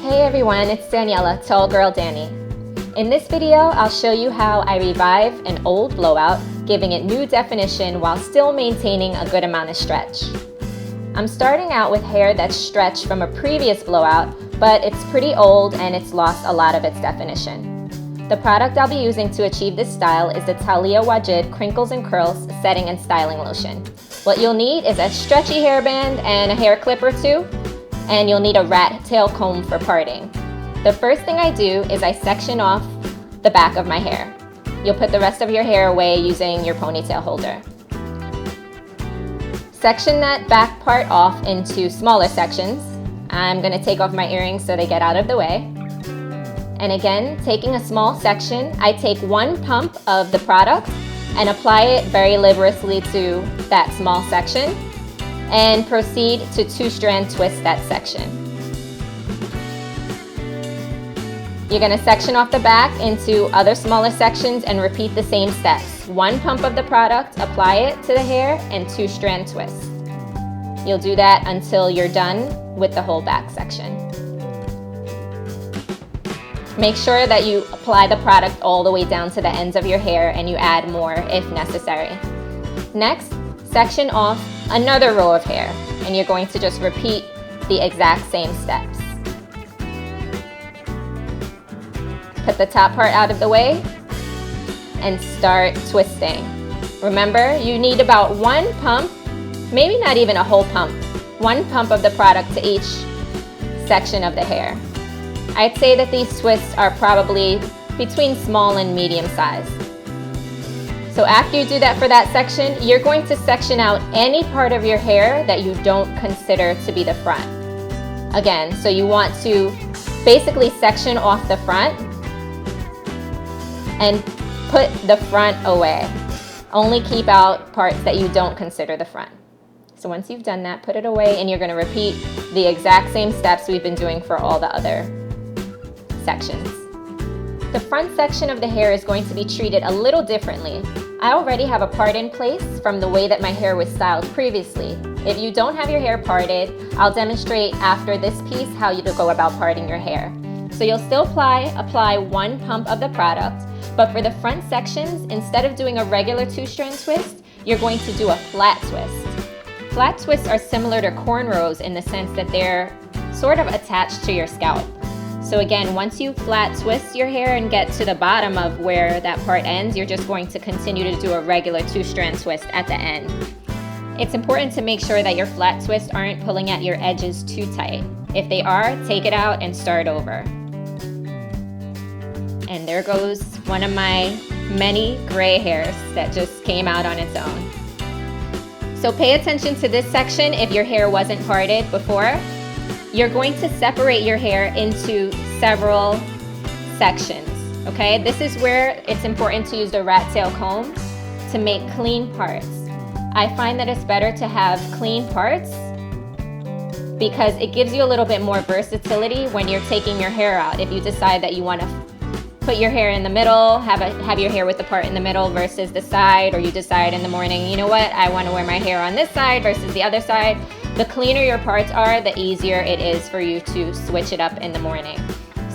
Hey everyone, it's Daniela, TallGirlDani. In this video, I'll show you how I revive an old blowout, giving it new definition while still maintaining a good amount of stretch. I'm starting out with hair that's stretched from a previous blowout, but it's pretty old and it's lost a lot of its definition. The product I'll be using to achieve this style is the Taliah Waajid Crinkles and Curls Setting and Styling Lotion. What you'll need is a stretchy hairband and a hair clip or two, and you'll need a rat tail comb for parting. The first thing I do is I section off the back of my hair. You'll put the rest of your hair away using your ponytail holder. Section that back part off into smaller sections. I'm going to take off my earrings so they get out of the way. And again, taking a small section, I take one pump of the product and apply it very liberously to that small section, and proceed to two-strand twist that section. You're going to section off the back into other smaller sections and repeat the same steps. One pump of the product, apply it to the hair, and two-strand twist. You'll do that until you're done with the whole back section. Make sure that you apply the product all the way down to the ends of your hair and you add more if necessary. Next, section off another row of hair, and you're going to just repeat the exact same steps. Put the top part out of the way and start twisting. Remember, you need about one pump, maybe not even a whole pump, one pump of the product to each section of the hair. I'd say that these twists are probably between small and medium size. So after you do that for that section, you're going to section out any part of your hair that you don't consider to be the front. Again, so you want to basically section off the front and put the front away. Only keep out parts that you don't consider the front. So once you've done that, put it away, and you're going to repeat the exact same steps we've been doing for all the other sections. The front section of the hair is going to be treated a little differently. I already have a part in place from the way that my hair was styled previously. If you don't have your hair parted, I'll demonstrate after this piece how you go about parting your hair. So you'll still apply one pump of the product, but for the front sections, instead of doing a regular two-strand twist, you're going to do a flat twist. Flat twists are similar to cornrows in the sense that they're sort of attached to your scalp. So again, once you flat twist your hair and get to the bottom of where that part ends, you're just going to continue to do a regular two-strand twist at the end. It's important to make sure that your flat twists aren't pulling at your edges too tight. If they are, take it out and start over. And there goes one of my many gray hairs that just came out on its own. So pay attention to this section if your hair wasn't parted before. You're going to separate your hair into several sections, okay? This is where it's important to use the rat tail comb to make clean parts. I find that it's better to have clean parts because it gives you a little bit more versatility when you're taking your hair out. If you decide that you want to put your hair in the middle, have your hair with the part in the middle versus the side, or you decide in the morning, you know what, I want to wear my hair on this side versus the other side. The cleaner your parts are, the easier it is for you to switch it up in the morning.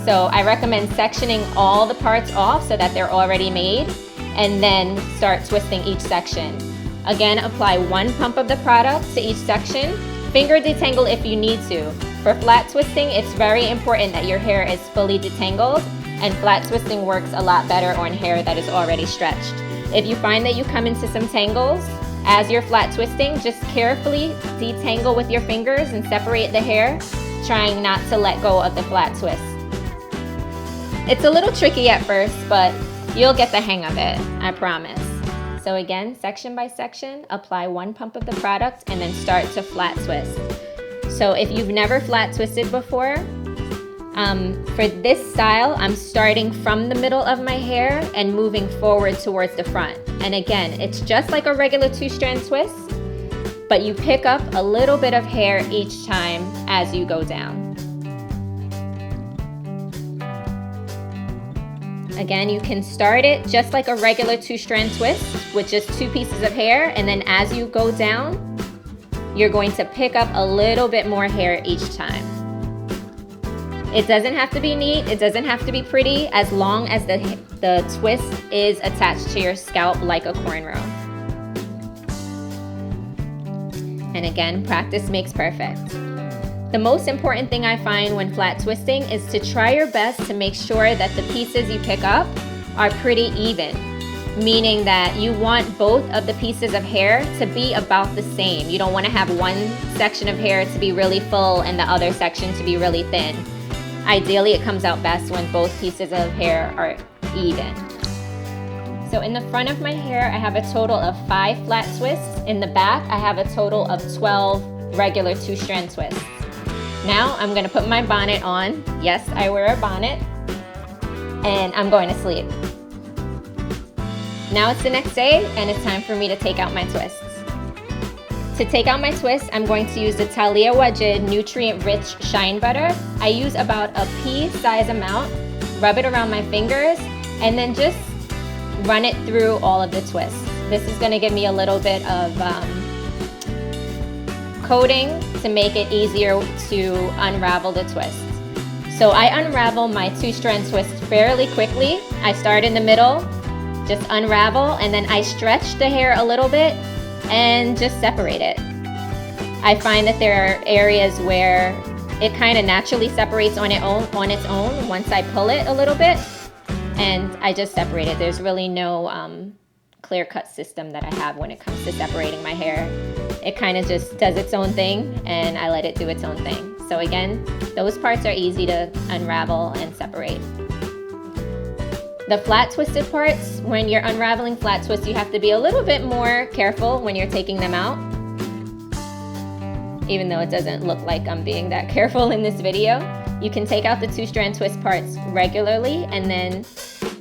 So I recommend sectioning all the parts off so that they're already made, and then start twisting each section. Again, apply one pump of the product to each section. Finger detangle if you need to. For flat twisting, it's very important that your hair is fully detangled, and flat twisting works a lot better on hair that is already stretched. If you find that you come into some tangles as you're flat twisting, just carefully detangle with your fingers and separate the hair, trying not to let go of the flat twist. It's a little tricky at first, but you'll get the hang of it, I promise. So again, section by section, apply one pump of the product and then start to flat twist. So if you've never flat twisted before, for this style, I'm starting from the middle of my hair and moving forward towards the front. And again, it's just like a regular two-strand twist, but you pick up a little bit of hair each time as you go down. Again, you can start it just like a regular two-strand twist with just two pieces of hair, and then as you go down, you're going to pick up a little bit more hair each time. It doesn't have to be neat, it doesn't have to be pretty, as long as the twist is attached to your scalp like a cornrow. And again, practice makes perfect. The most important thing I find when flat twisting is to try your best to make sure that the pieces you pick up are pretty even, meaning that you want both of the pieces of hair to be about the same. You don't want to have one section of hair to be really full and the other section to be really thin. Ideally, it comes out best when both pieces of hair are even. So in the front of my hair, I have a total of 5 flat twists. In the back, I have a total of 12 regular 2-strand twists. Now I'm gonna put my bonnet on. Yes, I wear a bonnet. And I'm going to sleep. Now it's the next day, and it's time for me to take out my twists. To take out my twists, I'm going to use the Taliah Waajid Nutrient Rich Shine Butter. I use about a pea-size amount, rub it around my fingers, and then just run it through all of the twists. This is going to give me a little bit of coating to make it easier to unravel the twist. So I unravel my 2-strand twist fairly quickly. I start in the middle, just unravel, and then I stretch the hair a little bit and just separate it. I find that there are areas where it kind of naturally separates on its own once I pull it a little bit, and I just separate it. There's really no clear-cut system that I have when it comes to separating my hair. It kind of just does its own thing, and I let it do its own thing. So again, those parts are easy to unravel and separate. The flat twisted parts, when you're unraveling flat twists, you have to be a little bit more careful when you're taking them out. Even though it doesn't look like I'm being that careful in this video. You can take out the 2-strand twist parts regularly, and then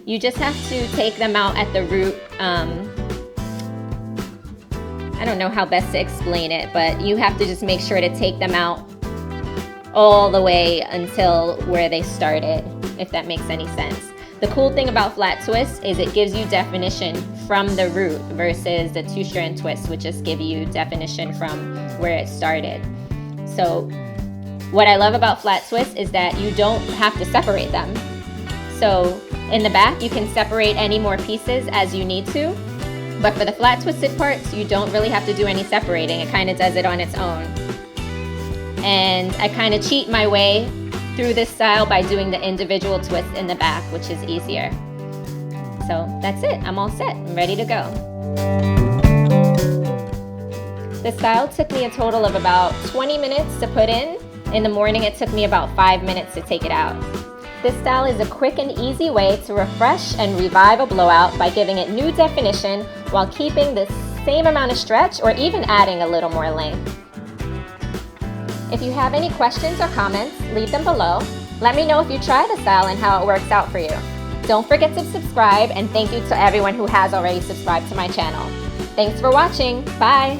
you just have to take them out at the root. I don't know how best to explain it, but you have to just make sure to take them out all the way until where they started, if that makes any sense. The cool thing about flat twists is it gives you definition from the root versus the 2-strand twists, which just give you definition from where it started. So what I love about flat twists is that you don't have to separate them. So in the back, you can separate any more pieces as you need to. But for the flat twisted parts, you don't really have to do any separating. It kind of does it on its own. And I kind of cheat my way through this style by doing the individual twists in the back, which is easier. So that's it, I'm all set, I'm ready to go. The style took me a total of about 20 minutes to put in. In the morning, it took me about 5 minutes to take it out. This style is a quick and easy way to refresh and revive a blowout by giving it new definition while keeping the same amount of stretch or even adding a little more length. If you have any questions or comments, leave them below. Let me know if you try the style and how it works out for you. Don't forget to subscribe, and thank you to everyone who has already subscribed to my channel. Thanks for watching. Bye!